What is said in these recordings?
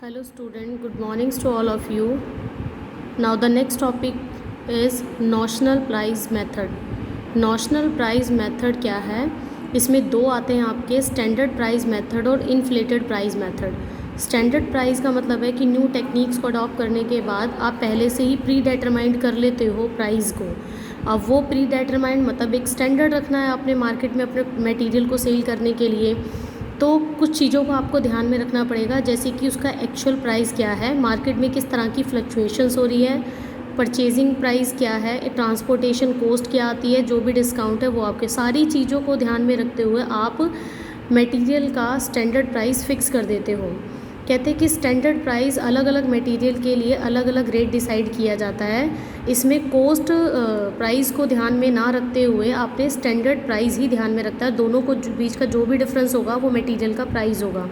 Hello student, good mornings to all of you. Now the next topic is notional price method. Notional price method क्या है? इसमें दो आते हैं आपके, स्टैंडर्ड प्राइस मेथड और inflated price method. Standard price का मतलब है कि न्यू टेक्निक्स को अडॉप्ट करने के बाद आप पहले से ही प्री डिटरमाइंड कर लेते हो प्राइस को। अब वो प्री डिटरमाइंड मतलब एक स्टैंडर्ड रखना है अपने मार्केट में अपने मटेरियल को सेल करने के लिए, तो कुछ चीज़ों को आपको ध्यान में रखना पड़ेगा, जैसे कि उसका एक्चुअल प्राइस क्या है, मार्केट में किस तरह की फ्लक्चुएशंस हो रही है, परचेजिंग प्राइस क्या है, ट्रांसपोर्टेशन कॉस्ट क्या आती है, जो भी डिस्काउंट है वो आपके सारी चीज़ों को ध्यान में रखते हुए आप मटेरियल का स्टैंडर्ड प्राइस फिक्स कर देते हो। कहते हैं कि स्टैंडर्ड प्राइस अलग अलग मटेरियल के लिए अलग अलग रेट डिसाइड किया जाता है। इसमें कॉस्ट प्राइस को ध्यान में ना रखते हुए आपने स्टैंडर्ड प्राइस ही ध्यान में रखता है, दोनों को बीच का जो भी डिफरेंस होगा वो मटेरियल का प्राइस होगा।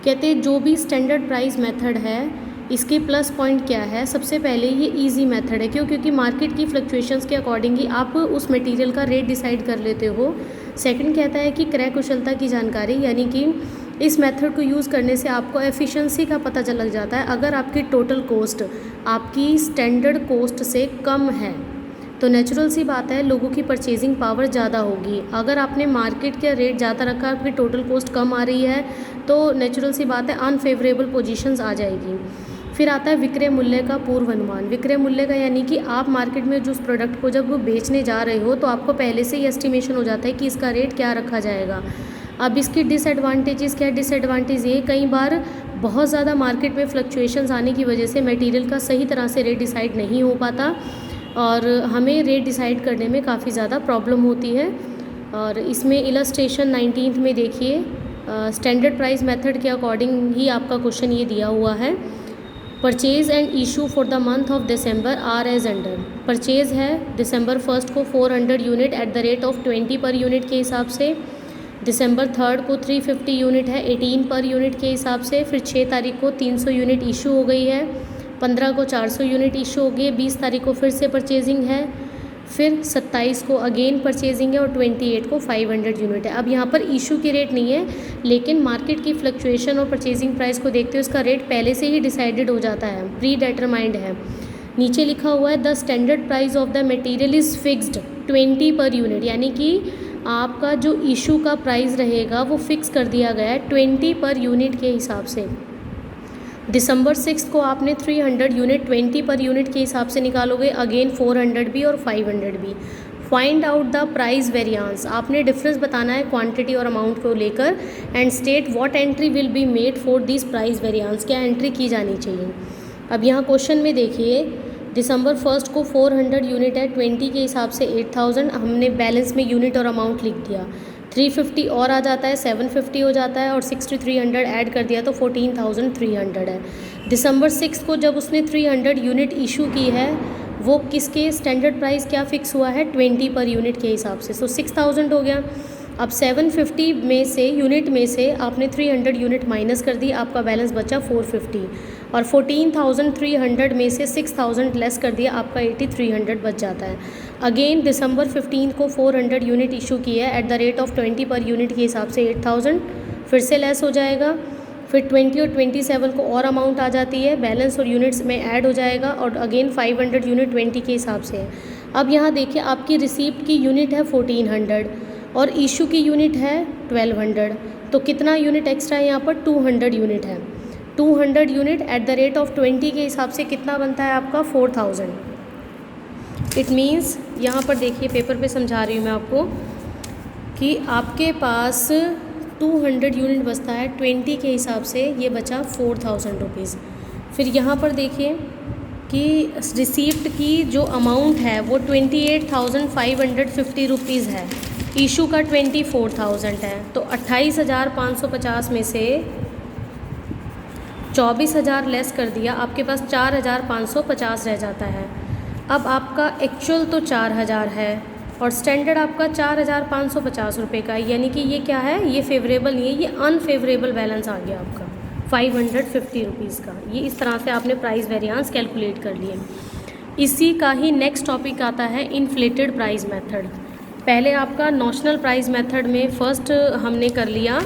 कहते हैं जो भी स्टैंडर्ड प्राइस मेथड है इसके प्लस पॉइंट क्या है, सबसे पहले ये इजी मेथड है, क्योंकि मार्केट की फ्लक्चुएशंस के अकॉर्डिंग ही आप उस मटेरियल का रेट डिसाइड कर लेते हो। सेकंड कहता है कि क्रय कुशलता की जानकारी, यानी कि इस मेथड को यूज़ करने से आपको एफिशिएंसी का पता चल लग जाता है। अगर आपकी टोटल कॉस्ट आपकी स्टैंडर्ड कॉस्ट से कम है तो नेचुरल सी बात है लोगों की परचेजिंग पावर ज़्यादा होगी। अगर आपने मार्केट का रेट ज़्यादा रखा, आपकी टोटल कॉस्ट कम आ रही है, तो नेचुरल सी बात है अनफेवरेबल पोजीशंस आ जाएगी। फिर आता है विक्रय मूल्य का पूर्व अनुमान। विक्रय मूल्य का यानी कि आप मार्केट में जो उस प्रोडक्ट को जब बेचने जा रहे हो तो आपको पहले से ही एस्टिमेशन हो जाता है कि इसका रेट क्या रखा जाएगा। अब इसकी डिसएडवांटेजेस क्या है? डिसएडवांटेज ये कई बार बहुत ज़्यादा मार्केट में फ्लक्चुएशंस आने की वजह से मटेरियल का सही तरह से रेट डिसाइड नहीं हो पाता और हमें रेट डिसाइड करने में काफ़ी ज़्यादा प्रॉब्लम होती है। और इसमें इलस्ट्रेशन 19th में देखिए, स्टैंडर्ड प्राइस मेथड के अकॉर्डिंग ही आपका क्वेश्चन ये दिया हुआ है। Purchase and issue for the month of December are as under. Purchase है दिसंबर 1 को 400 unit at the rate of 20 per unit के हिसाब से। दिसंबर 3 को 350 यूनिट है 18 पर यूनिट के हिसाब से। फिर 6 तारीख को 300 यूनिट इशू हो गई है, 15 को 400 यूनिट इशू हो गई, 20 तारीख को फिर से परचेजिंग है, फिर 27 को अगेन परचेजिंग है और 28 को 500 यूनिट है। अब यहाँ पर इशू की रेट नहीं है, लेकिन मार्केट की फ्लक्चुएशन और परचेजिंग प्राइस को देखते हुए उसका रेट पहले से ही डिसाइडेड हो जाता है, प्री डिटरमाइंड है। नीचे लिखा हुआ है the standard price of the material is fixed 20 per unit, यानी कि आपका जो इशू का प्राइस रहेगा वो फिक्स कर दिया गया है 20 पर यूनिट के हिसाब से। दिसंबर 6 को आपने 300 यूनिट 20 पर यूनिट के हिसाब से निकालोगे, अगेन 400 भी और 500 भी। Find out the price variance, आपने डिफरेंस बताना है क्वांटिटी और अमाउंट को लेकर। And state what entry will be made for this price variance, क्या एंट्री की जानी चाहिए। अब यहाँ क्वेश्चन में देखिए, दिसंबर 1 को 400 यूनिट है, 20 के हिसाब से 8000, हमने बैलेंस में यूनिट और अमाउंट लिख दिया। 350 और आ जाता है, 750 हो जाता है और 6300 ऐड कर दिया तो 14300 है। दिसंबर 6 को जब उसने 300 यूनिट इशू की है, वो किसके स्टैंडर्ड प्राइस क्या फिक्स हुआ है 20 पर यूनिट के हिसाब से, सो 6000 हो गया। अब 750 में से यूनिट में से आपने 300 यूनिट माइनस कर दी, आपका बैलेंस बचा 450 और 14300 में से 6000 लेस कर दिया, आपका 8300 बच जाता है। अगेन दिसंबर 15 को 400 यूनिट इशू की है eight the rate of 20 per unit के हिसाब से 8000, फिर से लेस हो जाएगा। फिर 20 और 27 को और अमाउंट आ जाती है, बैलेंस और यूनिट्स में ऐड हो जाएगा और अगेन 500 यूनिट 20 के हिसाब से है। अब यहाँ देखिए आपकी रिसीप्ट की यूनिट है 1400 और इशू की यूनिट है 1200, तो कितना यूनिट एक्स्ट्रा है यहाँ पर 200 यूनिट है। 200 unit at the rate of 20 के हिसाब से कितना बनता है आपका 4000। इट मीन्स यहाँ पर देखिए पेपर पे समझा रही हूँ मैं आपको कि आपके पास 200 यूनिट बचता है 20 के हिसाब से, ये बचा 4000 रुपीज़। फिर यहाँ पर देखिए कि रिसीप्ट की जो अमाउंट है वो 28,550 रुपीज़ है, इशू का 24,000 है, तो 28,550 में से 24,000 लेस कर दिया, आपके पास 4,550 रह जाता है। अब आपका एक्चुअल तो 4000 है और स्टैंडर्ड आपका 4,550 रुपये का है, यानी कि ये क्या है, ये फेवरेबल नहीं है, ये अनफेवरेबल बैलेंस आ गया आपका 550 रुपीज़ का। ये इस तरह से आपने प्राइस वेरिएंस कैलकुलेट कर लिए। इसी का ही नेक्स्ट टॉपिक आता है इन्फ्लेटेड प्राइस मेथड। पहले आपका नॉशनल प्राइस मेथड में फर्स्ट हमने कर लिया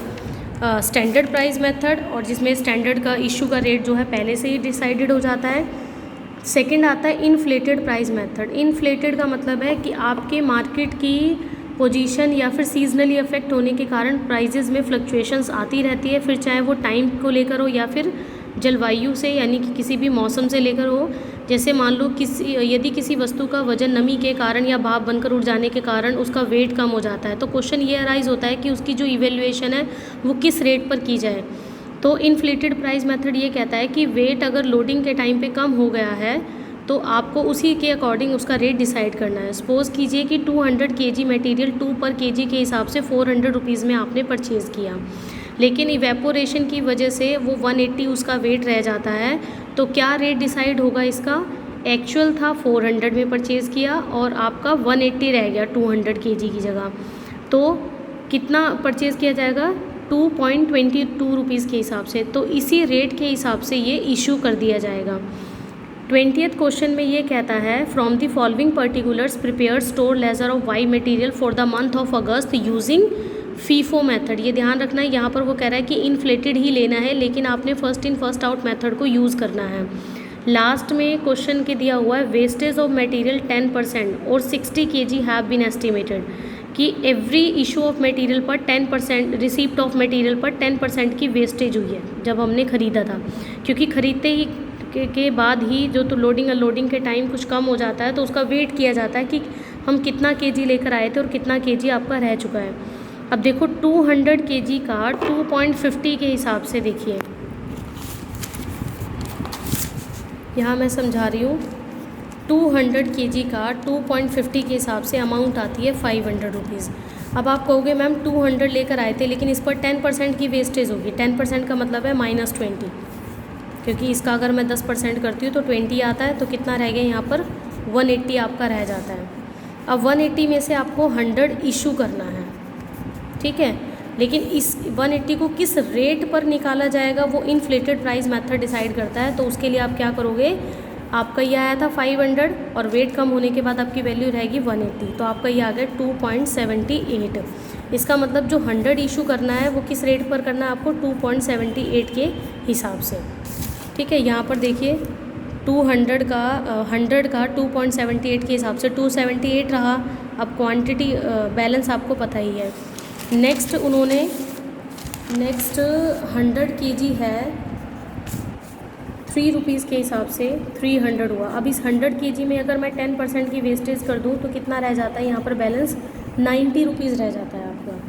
स्टैंडर्ड प्राइस मेथड, और जिसमें स्टैंडर्ड का इशू का रेट जो है पहले से ही डिसाइडेड हो जाता है। सेकंड आता है इन्फ्लेटेड प्राइस मेथड। इन्फ्लेटेड का मतलब है कि आपके मार्केट की पोजीशन या फिर सीजनली इफेक्ट होने के कारण प्राइजेज़ में फ्लक्चुएशंस आती रहती है, फिर चाहे वो टाइम को लेकर हो या फिर जलवायु से यानी कि किसी भी मौसम से लेकर हो। जैसे मान लो यदि किसी वस्तु का वजन नमी के कारण या भाप बनकर उड़ जाने के कारण उसका वेट कम हो जाता है, तो क्वेश्चन ये अराइज होता है कि उसकी जो इवेल्युएशन है वो किस रेट पर की जाए। तो इन्फ्लेटेड प्राइस मेथड ये कहता है कि वेट अगर लोडिंग के टाइम पे कम हो गया है तो आपको उसी के अकॉर्डिंग उसका रेट डिसाइड करना है। सपोज़ कीजिए कि 200 kg मटेरियल 2 पर kg के हिसाब से 400 रुपीज़ में आपने परचेज़ किया, लेकिन इवेपोरेशन की वजह से वो 180 उसका वेट रह जाता है, तो क्या रेट डिसाइड होगा इसका? एक्चुअल था 400 में परचेज़ किया और आपका 180 रह गया 200 kg की जगह, तो कितना परचेज़ किया जाएगा? 2.22 रुपीज़ के हिसाब से। तो इसी रेट के हिसाब से ये इशू कर दिया जाएगा। 20th क्वेश्चन में ये कहता है from the following particulars prepare store ledger of Y material for the month of August using FIFO method. ये ध्यान रखना है, यहाँ पर वो कह रहा है कि इन्फ्लेटेड ही लेना है, लेकिन आपने first in first out method को यूज़ करना है। लास्ट में क्वेश्चन के दिया हुआ है वेस्टेज ऑफ मटेरियल 10% और 60 kg हैव बीन एस्टिमेटेड, कि एवरी इशू ऑफ मटेरियल पर 10% रिसीप्ट ऑफ मटेरियल पर 10% की वेस्टेज हुई है जब हमने ख़रीदा था, क्योंकि ख़रीदते ही के बाद ही जो तो लोडिंग अनलोडिंग के टाइम कुछ कम हो जाता है तो उसका वेट किया जाता है कि हम कितना केजी लेकर आए थे और कितना केजी आपका रह चुका है। अब देखो 200 kg का 2.50 के हिसाब से देखिए, यहाँ मैं समझा रही हूँ, 200 kg का 2.50 के हिसाब से अमाउंट आती है 500 रुपीज़। अब आप कहोगे मैम 200 लेकर आए थे लेकिन इस पर 10% की वेस्टेज होगी। 10% का मतलब है -20, क्योंकि इसका अगर मैं 10% करती हूँ तो 20 आता है, तो कितना रह गया यहाँ पर? 180 आपका रह जाता है। अब 180 में से आपको 100 इशू करना है, ठीक है, लेकिन इस 180 को किस रेट पर निकाला जाएगा वो इन्फ्लेटेड प्राइस मेथड डिसाइड करता है। तो उसके लिए आप क्या करोगे, आपका ये आया था 500 और वेट कम होने के बाद आपकी वैल्यू रहेगी 180, तो आपका ये आ गया 2.78। इसका मतलब जो 100 इशू करना है वो किस रेट पर करना है आपको? 2.78 के हिसाब से, ठीक है। यहाँ पर देखिए 100 का 2.78 के हिसाब से 278 रहा। अब क्वांटिटी बैलेंस आपको पता ही है। नेक्स्ट 100 kg है 3 रुपीज़ के हिसाब से 300 हुआ। अब इस 100 kg में अगर मैं 10% की वेस्टेज कर दूँ तो कितना रह जाता है यहाँ पर? बैलेंस 90 रुपीज़ रह जाता है आपका,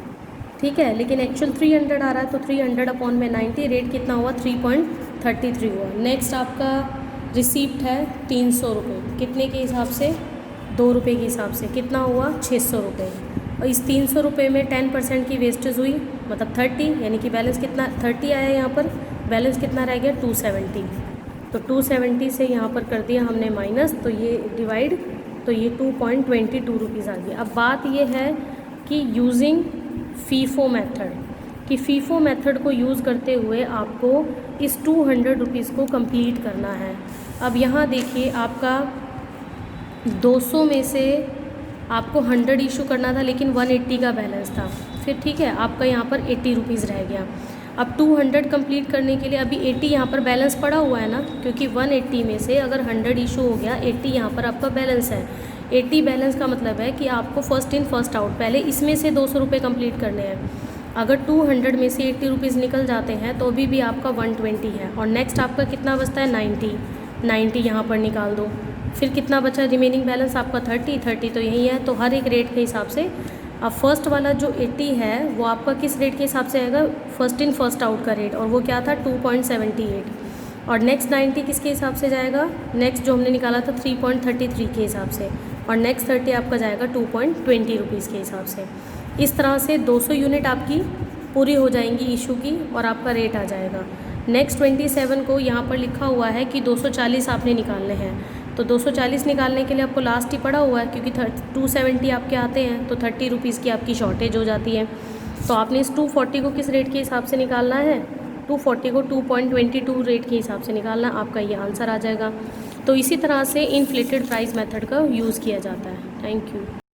ठीक है, लेकिन एक्चुअल 300 आ रहा है, तो 300 अपॉन में 90, रेट कितना हुआ? 3.33 हुआ। नेक्स्ट आपका रिसीप्ट है 300 रुपये, कितने के हिसाब से? 2 रुपये के हिसाब से, कितना हुआ? 600 रुपये। और इस 300 रुपये में 10% की वेस्टेज हुई, मतलब 30, यानी कि बैलेंस कितना? 30 आया यहाँ पर, बैलेंस कितना रह गया? 270। तो 270 से यहाँ पर कर दिया हमने माइनस, तो ये डिवाइड, तो ये 2.22 रुपीज़ आ गया। अब बात ये है कि यूजिंग फीफो मेथड, कि फीफो मेथड को यूज़ करते हुए आपको इस 200 रुपीज़ को कंप्लीट करना है। अब यहाँ देखिए आपका 200 में से आपको 100 इशू करना था, लेकिन 180 का बैलेंस था, फिर ठीक है आपका यहाँ पर 80 रुपीज़ रह गया। अब 200 कंप्लीट करने के लिए अभी 80 यहाँ पर बैलेंस पड़ा हुआ है ना, क्योंकि 180 में से अगर 100 इशू हो गया, 80 यहाँ पर आपका बैलेंस है। 80 बैलेंस का मतलब है कि आपको फर्स्ट इन फर्स्ट आउट, पहले इसमें से 200 रुपये कंप्लीट करने हैं। अगर 200 में से 80 रुपीज़ निकल जाते हैं तो अभी भी आपका 120 है, और नेक्स्ट आपका कितना बचता है? 90 यहाँ पर निकाल दो, फिर कितना बचा? रिमेनिंग बैलेंस आपका 30 तो यही है। तो हर एक रेट के हिसाब से अब फर्स्ट वाला जो 80 है वो आपका किस रेट के हिसाब से आएगा? फर्स्ट इन फर्स्ट आउट का रेट, और वो क्या था? 2.78। और नेक्स्ट 90 किसके हिसाब से जाएगा? नेक्स्ट जो हमने निकाला था 3.33 के हिसाब से, और नेक्स्ट 30 आपका जाएगा 2.20 रुपीज़ के हिसाब से। इस तरह से 200 यूनिट आपकी पूरी हो जाएंगी इशू की, और आपका रेट आ जाएगा। नेक्स्ट 27 को यहाँ पर लिखा हुआ है कि 240 आपने निकालने हैं, तो 240 निकालने के लिए आपको लास्ट ही पड़ा हुआ है, क्योंकि 270 आपके आते हैं, तो 30 रुपीज़ की आपकी शॉर्टेज हो जाती है। तो आपने इस 240 को किस रेट के हिसाब से निकालना है? 240 को 2.22 रेट के हिसाब से निकालना, आपका ये आंसर आ जाएगा। तो इसी तरह से इन्फ्लेटेड प्राइस मेथड का यूज़ किया जाता है। Thank you.